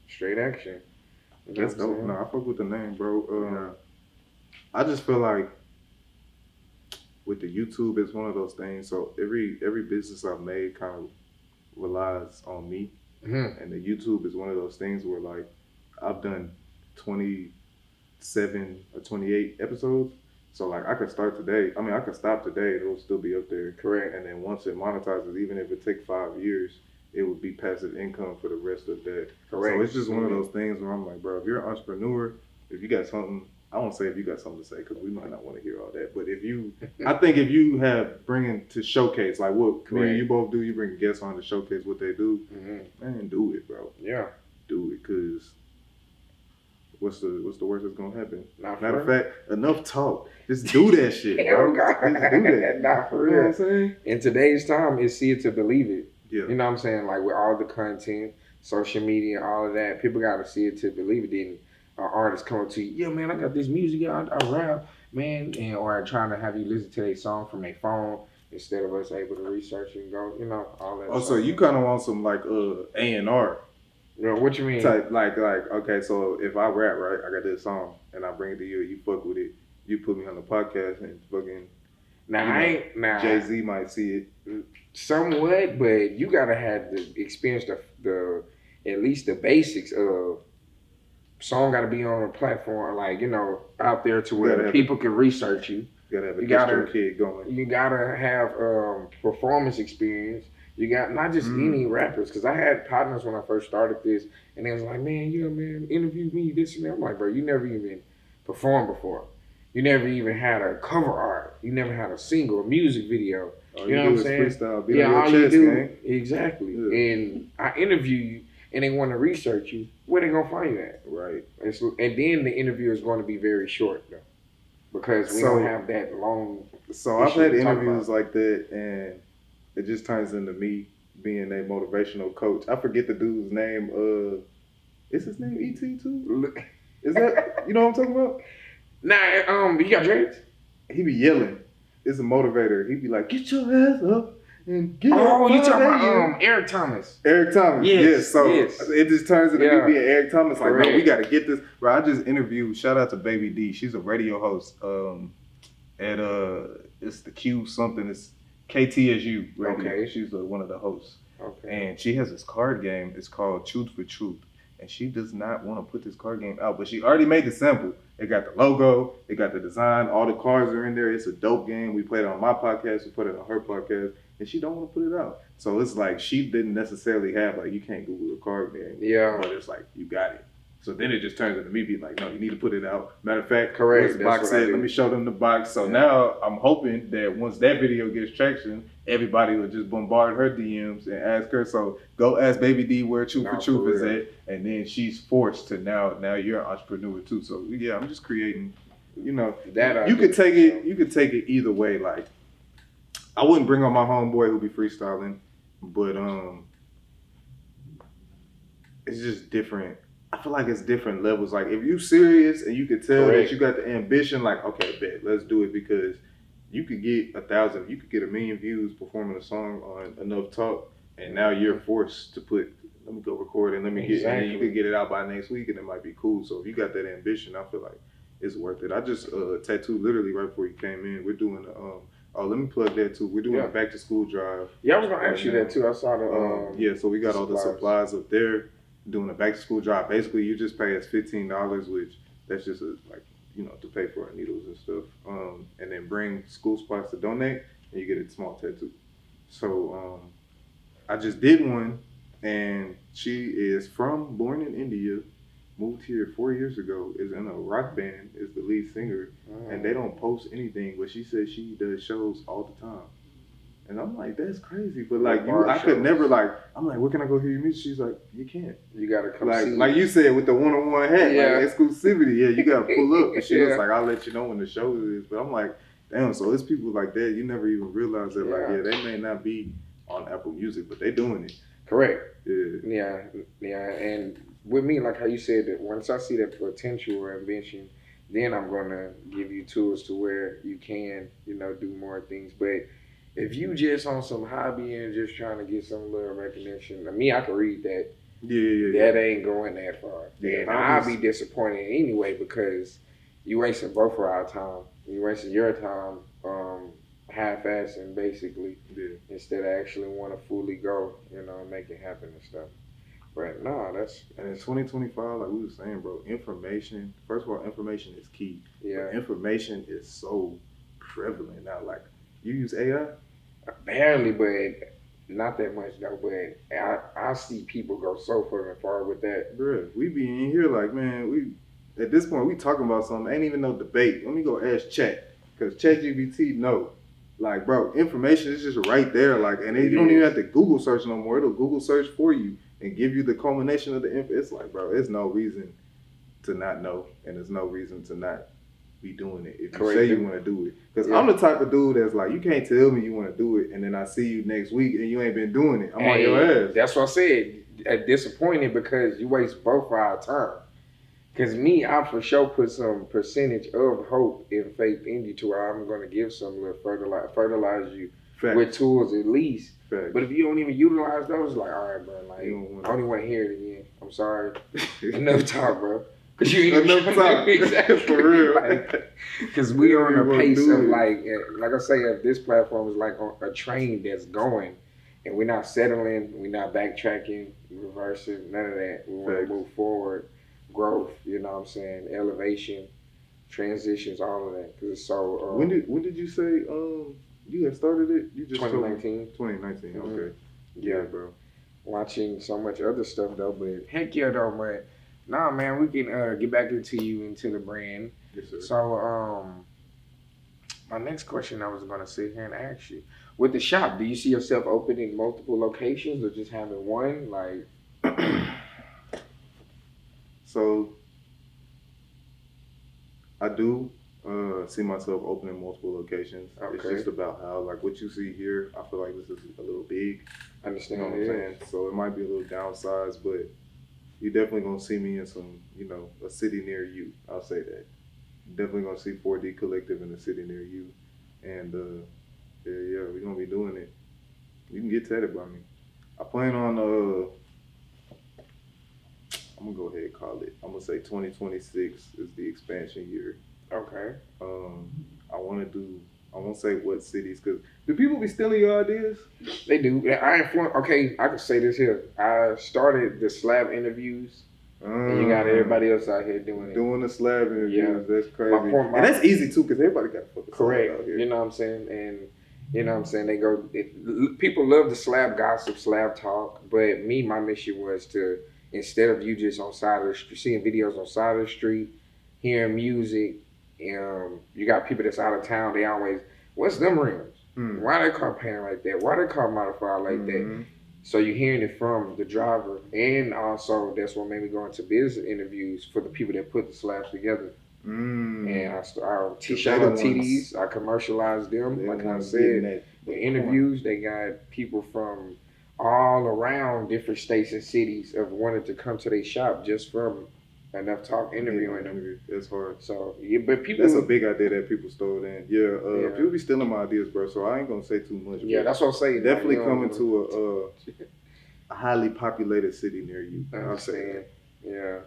Straight action. That's dope. No, I fuck with the name, bro. I just feel like with the YouTube, it's one of those things. So every business I've made kind of relies on me, and the YouTube is one of those things where like I've done 27 or 28 episodes. So like I could start today. I mean, I could stop today. It'll still be up there. Correct. And then once it monetizes, even if it takes 5 years, it would be passive income for the rest of that. Correct. So it's just one of those things where I'm like, bro, if you're an entrepreneur, if you got something, I won't say if you got something to say because we might not want to hear all that. But if you, I think if you have bringing to showcase like what me and you both do, you bring guests on to showcase what they do, man, do it, bro. Yeah, do it, cause what's the worst that's gonna happen? Matter of fact, enough talk. Just do that shit, bro. Just do that. Not for real. You know what I'm saying? In today's time, it's see it to believe it. Yeah. You know what I'm saying? Like with all the content, social media, all of that, people gotta see it to believe it. Then artists come up to you, yeah, man, I got this music, I rap, man, and or trying to have you listen to their song from their phone instead of us able to research and go, you know, all that. Oh, so you kind of want some like A&R. You know, what you mean? Type, like, okay, so if I rap, right, I got this song, and I bring it to you, you fuck with it, you put me on the podcast, and fucking, Jay-Z might see it. Somewhat, but you gotta have the experience, the at least the basics of song gotta be on a platform, like, you know, out there to where people can research you. You gotta have a kid going. You gotta have performance experience. You got not just any rappers, because I had partners when I first started this, and they was like, man, interview me, this and that. I'm like, bro, you never even performed before. You never even had a cover art. You never had a single, a music video. You know what I'm saying? Freestyle, all you do, exactly. Yeah. And I interview you, and they want to research you. Where they gonna find you at? Right. And then the interview is going to be very short, though, because we don't have that long. So I've had interviews like that, and it just turns into me being a motivational coach. I forget the dude's name. Is his name E.T. too? Is that, you know what I'm talking about? Nah, you got dreads? he be yelling. It's a motivator. He be like, "Get your ass up and get up." Oh, you talking 5 a.m. about Eric Thomas? Eric Thomas. Yes, So yes. it just turns into me being Eric Thomas. Like, no, Correct. we got to get this. Bro, I just interviewed. Shout out to Baby D. She's a radio host. At it's the Q something. It's KTSU radio. Okay. She's one of the hosts. Okay. And she has this card game. It's called Truth for Truth. And she does not want to put this card game out, but she already made the sample. It got the logo, it got the design, all the cards are in there. It's a dope game. We played it on my podcast, we put it on her podcast, and she don't want to put it out. So it's like she didn't necessarily have like you can't Google a card game. Yeah. But it's like you got it. So then it just turns into me being like, no, you need to put it out. Matter of fact, Correct. what's the box said, let me show them the box. So now I'm hoping that once that video gets traction, everybody will just bombard her DMs and ask her. So go ask Baby D where Truth for Truth is at. And then she's forced to now you're an entrepreneur too. So yeah, I'm just creating, that you could take it either way. Like I wouldn't bring on my homeboy who be freestyling, but it's just different. I feel like it's different levels. Like if you serious and you could tell that you got the ambition, like, okay, bet, let's do it, because you could get 1,000, you could get 1 million views performing a song on Enough Talk, and now you're forced to let me go record and and you could get it out by next week and it might be cool. So if you got that ambition, I feel like it's worth it. I just tattooed literally right before you came in. We're doing let me plug that too. We're doing a back to school drive. Yeah, I was gonna ask you that too. I saw the so we got all the supplies up there. Doing a back to school drive. Basically, you just pay us $15, which that's just to pay for our needles and stuff. And then bring school supplies to donate, and you get a small tattoo. So I just did one, and she is born in India, moved here 4 years ago, is in a rock band, is the lead singer, and they don't post anything, but she says she does shows all the time. And I'm like, that's crazy. But like I could never I'm like, where can I go hear your music? She's like, you can't. You gotta come see. Like you said with the one-on-one hat, like exclusivity. Yeah, you gotta pull up. And she was like, I'll let you know when the show is. But I'm like, damn, so it's people like that, you never even realize that they may not be on Apple Music, but they doing it. Correct. Yeah. Yeah. And with me, like how you said that once I see that potential or ambition, then I'm gonna give you tools to where you can, do more things. But if you just on some hobby and just trying to get some little recognition, I could read that. Yeah. That ain't going that far. Yeah, and I'll be disappointed anyway because you wasting both of our time. You wasting your time half-assing basically instead of actually want to fully go, make it happen and stuff. But no, and in 2025, like we were saying, bro, information. First of all, information is key. Yeah. But information is so prevalent now. Like you use AI. Barely, but not that much though. But I see people go so far with that. Bruh, we be in here like, man, we at this point we talking about something. Ain't even no debate. Let me go ask Chat, because ChatGPT know. Like, bro, information is just right there. Like, and you don't even have to Google search no more. It'll Google search for you and give you the culmination of the info. It's like, bro, there's no reason to not know, and there's no reason to not be doing it if you say you want to do it. Because I'm the type of dude that's like, you can't tell me you want to do it, and then I see you next week and you ain't been doing it. I'm on your ass. That's what I said. Disappointed because you waste both of our time. Because me, I for sure put some percentage of hope and faith in you to where I'm going to give some little fertilize you with tools at least. Facts. But if you don't even utilize those, like, all right, bro, like, I don't even want to hear it again. I'm sorry. Enough talk, bro. Because you ain't enough talk. Exactly. For real. Because we are on a pace of like I say, if this platform is like on a train that's going, and we're not settling, we're not backtracking, reversing, none of that. We want to move forward, growth. You know what I'm saying? Elevation, transitions, all of that. Because it's so. When did you say you had started it? You just 2019. 2019. Mm-hmm. Okay. Yeah, bro. Watching so much other stuff though, but heck yeah though, man. Nah, man, we can get back into the brand. Yes, sir. So, my next question I was going to sit here and ask you, with the shop, do you see yourself opening multiple locations or just having one? Like, so I do see myself opening multiple locations. Okay. It's just about how, like what you see here, I feel like this is a little big. Understand You know what I'm saying? So it might be a little downsized, but you're definitely gonna see me in some, a city near you. I'll say that. Definitely gonna see 4D Collective in the city near you, and yeah, we're gonna be doing it. You can get tatted by me. I plan on I'm gonna go ahead and call it. I'm gonna say 2026 is the expansion year. Okay. I won't say what cities, because do people be stealing your ideas? They do. Okay, I can say this here. I started the slab interviews, and you got everybody else out here doing it. Doing the slab interviews, that's crazy. And that's easy too, because everybody got fucking correct out here. You know what I'm saying? And you know what I'm saying? People love the slab gossip, slab talk, but my mission was to, instead of you just on side of the street, seeing videos on side of the street, hearing music, you got people that's out of town, they always, what's them rims? Why they car painted like that? Why they car modified like that? So you're hearing it from the driver, and also that's what made me go into business interviews for the people that put the slabs together. And I shout out TDs, I commercialized them. Like I said, the interviews, they got people from all around different states and cities of wanting to come to their shop just from Enough Talk interviewing them. That's hard. So yeah, but people, that's a big idea that people stole in. People be stealing my ideas, bro. So I ain't gonna say too much. Yeah, that's what I'm saying. Definitely coming to a highly populated city near you. I'm saying, yeah.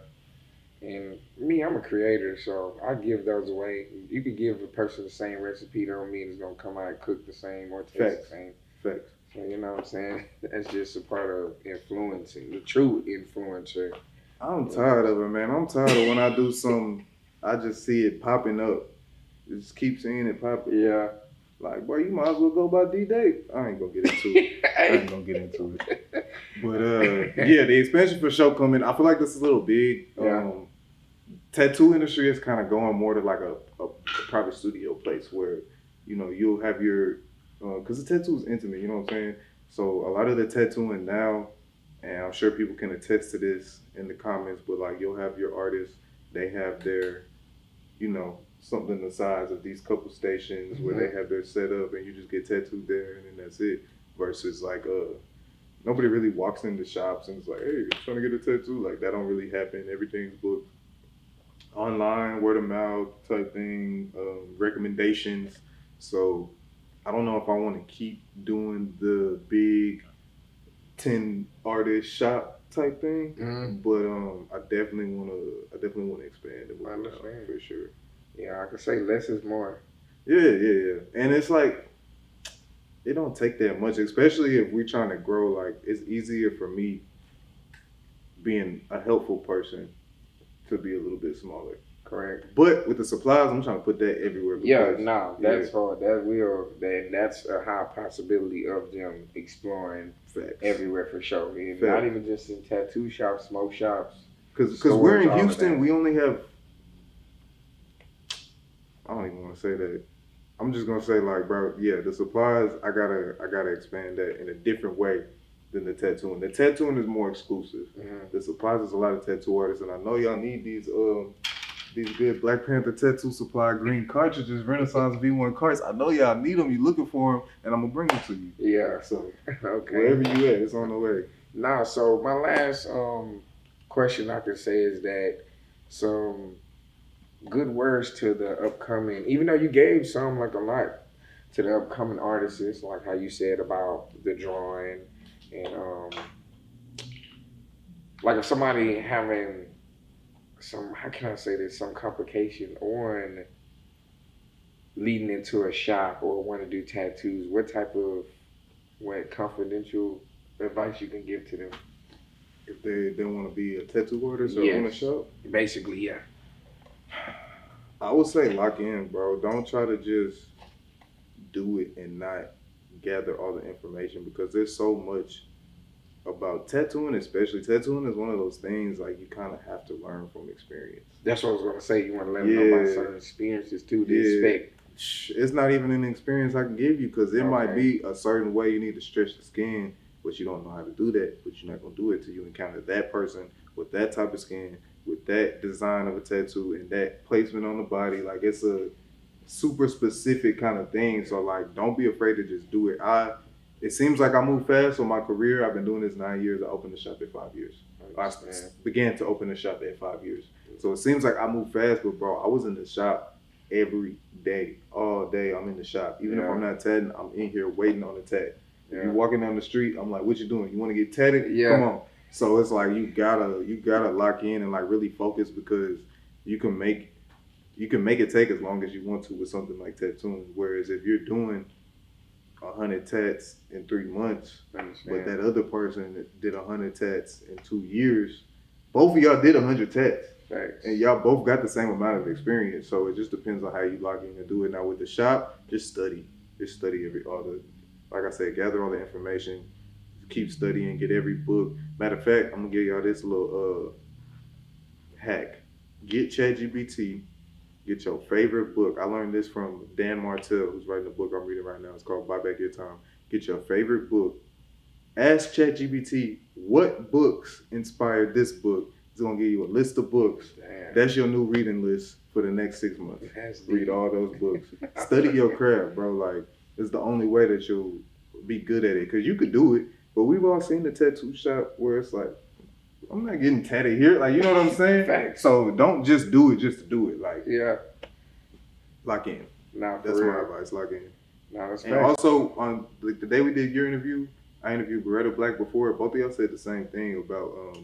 And me, I'm a creator, so I give those away. You could give a person the same recipe, don't mean it's gonna come out and cook the same or taste the same. Facts. So you know what I'm saying? That's just a part of influencing, the true influencer. I'm tired of it, man. I'm tired of when I do something, I just see it popping up. Just keep seeing it popping. Yeah. Like, boy, you might as well go by D-Day. I ain't gonna get into it. But yeah, the expansion for sure coming. I feel like this is a little big. Tattoo industry is kind of going more to like a private studio place where, you know, you'll have your, because the tattoo is intimate, you know what I'm saying? So a lot of the tattooing now, and I'm sure people can attest to this in the comments, but like you'll have your artists, they have their, you know, something the size of these couple stations where they have their setup and you just get tattooed there and then that's it. Versus like nobody really walks into shops and it's like, hey, trying to get a tattoo. Like that don't really happen. Everything's booked online, word of mouth type thing, recommendations. So I don't know if I want to keep doing the big 10 artist shop type thing, but I definitely want to expand it. I understand for sure. Yeah, I can say less is more. Yeah, and it's like it don't take that much, especially if we're trying to grow. Like it's easier for me being a helpful person to be a little bit smaller. Correct. But with the supplies, I'm trying to put that everywhere. That's hard. That's a high possibility of them exploring everywhere for sure. Not even just in tattoo shops, smoke shops. Because we're in Houston, we only have. I don't even want to say that. I'm just gonna say like, bro, yeah, the supplies. I gotta expand that in a different way than the tattooing. The tattooing is more exclusive. The supplies is a lot of tattoo artists, and I know y'all need these good Black Panther tattoo supply green cartridges, Renaissance V1 carts. I know y'all need them. You looking for them, and I'm gonna bring them to you. Yeah. So okay. Wherever you at, it's on the way. So my last question I could say is that some good words to the upcoming, even though you gave some like a lot to the upcoming artists, like how you said about the drawing and like if somebody having some, how can I say this, some complication on leading into a shop or want to do tattoos, what type of confidential advice you can give to them? If they want to be a tattoo artist or own a shop? Basically, yeah. I would say lock in, bro. Don't try to just do it and not gather all the information, because there's so much about tattooing, especially. Tattooing is one of those things like you kind of have to learn from experience. That's what I was going to say. You want to let them know about certain experiences too to expect. It's not even an experience I can give you, because it might be a certain way you need to stretch the skin, but you don't know how to do that. But you're not going to do it till you encounter that person with that type of skin, with that design of a tattoo and that placement on the body. Like it's a super specific kind of thing. So like, don't be afraid to just do it. It seems like I move fast on my career. I've been doing this 9 years. I opened the shop at 5 years. I began to open the shop at 5 years. So it seems like I move fast, but bro, I was in the shop every day, all day. I'm in the shop. Even if I'm not tatting, I'm in here waiting on the tat. If you're walking down the street, I'm like, what you doing? You want to get tatted? Yeah. Come on. So it's like you gotta lock in and like really focus, because you can make it take as long as you want to with something like tattooing. Whereas if you're doing 100 tats in 3 months, but that other person that did 100 tats in 2 years, both of y'all did 100 tats. Facts. And y'all both got the same amount of experience. So it just depends on how you lock in and do it. Now with the shop, just study. Just study like I said, gather all the information, keep studying, get every book. Matter of fact, I'm gonna give y'all this little hack. Get ChatGPT, get your favorite book. I learned this from Dan Martell, who's writing the book I'm reading right now. It's called Buy Back Your Time. Get your favorite book. Ask ChatGPT, what books inspired this book? It's gonna give you a list of books. Damn. That's your new reading list for the next 6 months. Read all those books. Study your craft, bro. Like, it's the only way that you'll be good at it. Cause you could do it, but we've all seen the tattoo shop where it's like, I'm not getting tatted here. Like, you know what I'm saying? Facts. So don't just do it just to do it. Like, lock in. Nah, that's my advice. Lock in. Nah, that's and also on like the day we did your interview, I interviewed Beretta Black before. Both of y'all said the same thing about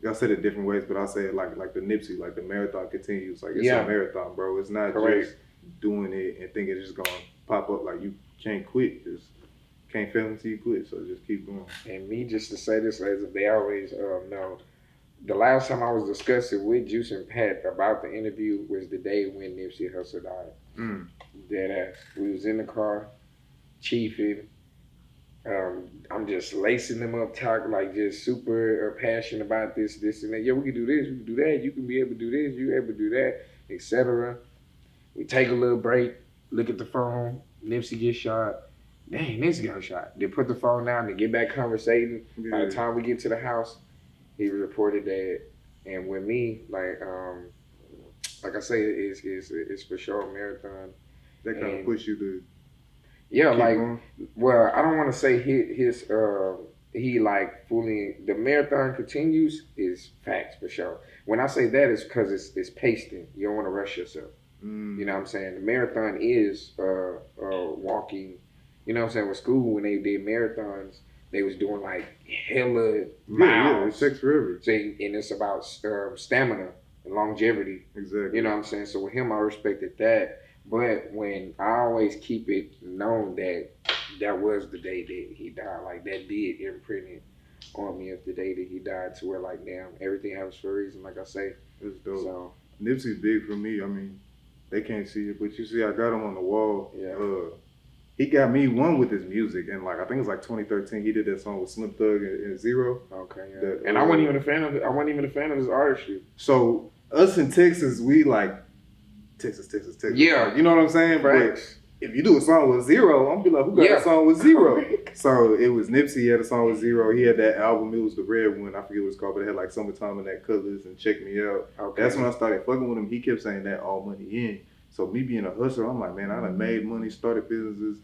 y'all said it different ways, but I say it like the Nipsey, like the marathon continues. Like it's a marathon, bro. It's not just doing it and thinking it's just gonna pop up. Like you can't quit. Just can't fail until you quit. So just keep going. And me, just to say this, as they always know, the last time I was discussing with Juice and Pat about the interview was the day when Nipsey Hussle died. Deadass. We was in the car, chiefing. I'm just lacing them up, talking like just super passionate about this, and that. Yeah, we can do this, we can do that. You can be able to do this, you able to do that, etc. We take a little break, look at the phone. Nipsey gets shot. Dang, this got shot. They put the phone down, they get back conversating. Yeah. By the time we get to the house, he reported dead. And with me, like I say, it's for sure a marathon. That kind of push you to. Yeah, like, well, I don't want to say he like fully, the marathon continues is facts for sure. When I say that, it's because it's pacing. You don't want to rush yourself. You know what I'm saying? The marathon is walking. You know what I'm saying? With school, when they did marathons, they was doing like hella miles. Yeah, it takes forever. So, and it's about stamina and longevity. Exactly. You know what I'm saying? So with him, I respected that. But when I always keep it known that was the day that he died, like that did imprint it on me of the day that he died, to where like, damn, everything happens for a reason, like I say. It's dope. So Nipsey's big for me. I mean, they can't see it, but you see I got him on the wall. Yeah. He got me one with his music, and like I think it was like 2013. He did that song with Slim Thug and Zero. Okay, yeah. And I wasn't even a fan of it. I wasn't even a fan of his artistry. So us in Texas, we like Texas. Yeah, like, you know what I'm saying? Right. But if you do a song with Zero, I'm gonna be like, who got a song with Zero? So it was Nipsey. He had a song with Zero. He had that album. It was the red one. I forget what it's called, but it had like Summertime in That Colors and Check Me Out. Okay. That's when I started fucking with him. He kept saying that all money in. So me being a hustler, I'm like, man, I done made money, started businesses,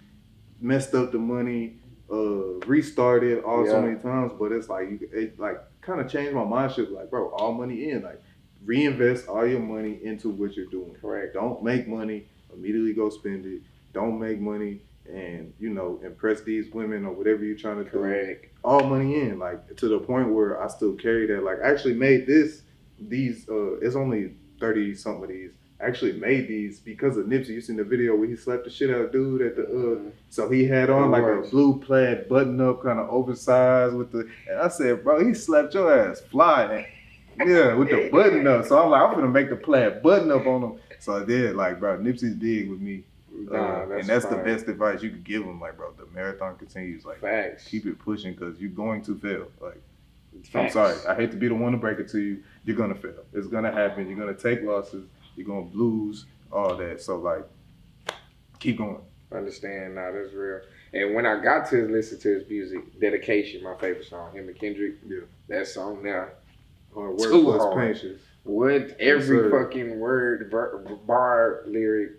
messed up the money, restarted so many times. But it's like, it like kind of changed my mindset. Like, bro, all money in. Like, reinvest all your money into what you're doing. Correct. Don't make money, immediately go spend it. Don't make money and, you know, impress these women or whatever you're trying to do. Correct. All money in, like, to the point where I still carry that. Like, I actually made these, it's only 30 something of these. I actually made these because of Nipsey. You seen the video where he slapped the shit out of dude at the, so he had on like a blue plaid button up, kind of oversized with the, and I said, bro, he slapped your ass flying. Yeah, with the button up. So I'm like, I'm gonna make the plaid button up on him. So I did, like, bro, Nipsey's big with me. And that's the best advice you could give him. Like, bro, the marathon continues. Like, facts. Keep it pushing because you're going to fail. Like, Facts. I'm sorry. I hate to be the one to break it to you. You're gonna fail. It's gonna happen. You're gonna take losses. You're gonna lose, all that. So, like, keep going. Understand? Nah, that's real. And when I got to listen to his music, Dedication, my favorite song, him and Kendrick. Yeah. That song there. Hard work plus patience. What every fucking word, bar, lyric,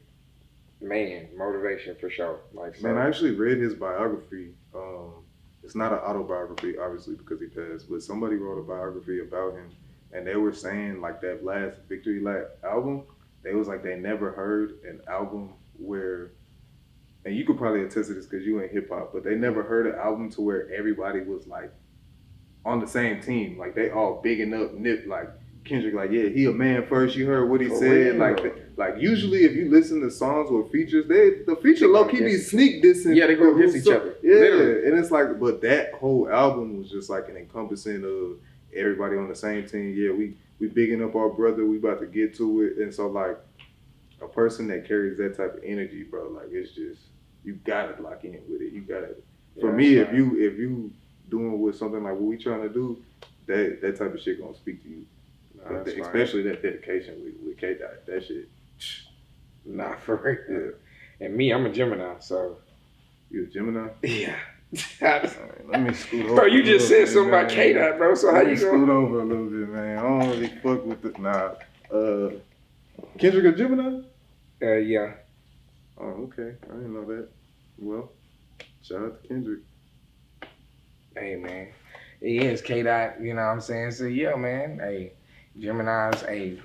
man, motivation for sure. Like, so. Man, I actually read his biography. It's not an autobiography, obviously, because he passed, but somebody wrote a biography about him, and they were saying like that last Victory Lap album, they was like they never heard an album where, and you could probably attest to this because you in hip hop, but they never heard an album to where everybody was like on the same team. Like they all bigging up Nip, like Kendrick, like yeah, he a man first. You heard what he said. Like usually if you listen to songs with features, the feature low key be sneak dissing. Yeah, they go against each other. Yeah, Literally. and it's like, but that whole album was just like an encompassing of everybody on the same team. Yeah, we bigging up our brother. We about to get to it, and so like a person that carries that type of energy, bro, like it's just you gotta lock in with it. You gotta. For me, if you doing with something like what we trying to do, that type of shit gonna speak to you. Especially that dedication with K-Dot. That shit. Nah, for real. Yeah. And me, I'm a Gemini, so. You a Gemini? Yeah. Right, let me scoot over. Bro, you just said something about K-Dot, bro, so how you scoot over a little bit, man. I don't really fuck with it. Nah. Kendrick a Gemini? Yeah. Oh, okay. I didn't know that. Well, shout out to Kendrick. Hey, man. He is K-Dot, you know what I'm saying? So, yeah, man. Hey, Gemini's, hey.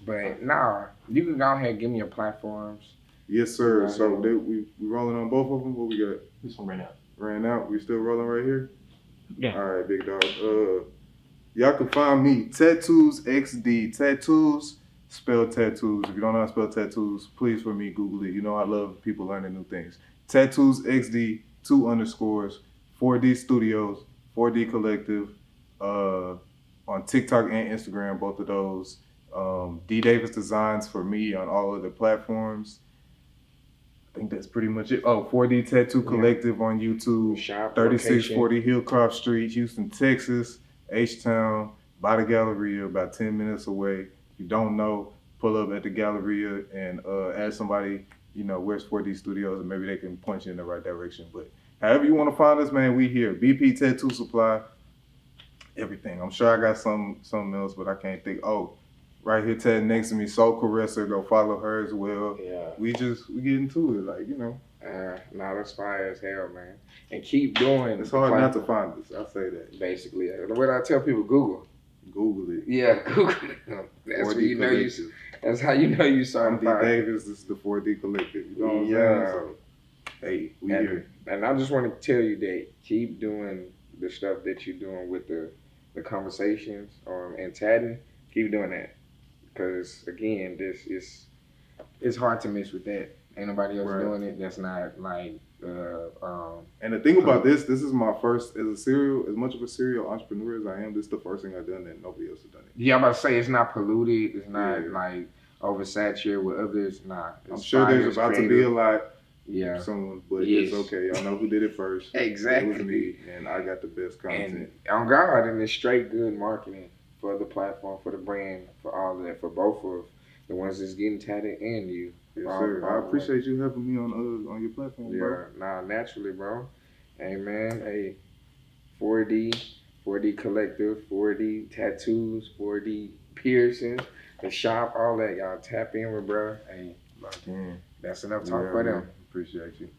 But, nah, you can go ahead and give me your platforms. Yes, sir. So, we rolling on both of them? What we got? This one ran out. Ran out? We still rolling right here? Yeah. All right, big dog. Y'all can find me, Tattoos XD. Tattoos, spell tattoos. If you don't know how to spell tattoos, please for me, Google it. You know I love people learning new things. Tattoos XD, 2 underscores, 4DStudios, 4D Collective, on TikTok and Instagram, both of those. D Davis Designs for me on all other platforms. I think that's pretty much it. Oh, 4D Tattoo Collective on YouTube. Shop 3640 Hillcrop Street, Houston, Texas, H-Town, by the Galleria, about 10 minutes away. If you don't know, pull up at the Galleria and ask somebody, you know, where's 4DStudios, and maybe they can point you in the right direction. But however you want to find us, man, we here. BP Tattoo Supply, everything. I'm sure I got something else, but I can't think. Oh, right here, Ted, next to me, Soul Caresser. Go follow her as well. Yeah. We get into it, like, you know. Nah, that's fire as hell, man. And keep doing. It's hard not to find us. I say that. Basically, the way I tell people, Google. Google it. Yeah, Google it. That's what you know you. That's how you know you certified. D Davis is the 4D Collective. You know what I'm saying? So, hey, we here. And I just want to tell you that keep doing the stuff that you're doing with the conversations and chatting. Keep doing that, because again, it's hard to miss with that. Ain't nobody else doing it. That's not like. And the thing about this is my first as much of a serial entrepreneur as I am. This is the first thing I've done that nobody else has done it. Yeah, I'm about to say it's not polluted. It's not like oversaturated with others. Nah, I'm sure there's about to be a lot. Yeah, someone, but it's okay. I know who did it first. Exactly. It was me, and I got the best content. And on God, and it's straight good marketing for the platform, for the brand, for all of that, for both of the ones that's getting tatted and you. Yes, sir. I appreciate you having me on your platform, bro. Nah, naturally, bro. Hey, man. Hey, 4D Collective, 4D Tattoos, 4D Piercings, the shop, all that. Y'all tap in with, bro. Hey, that's enough talk for them. Appreciate you.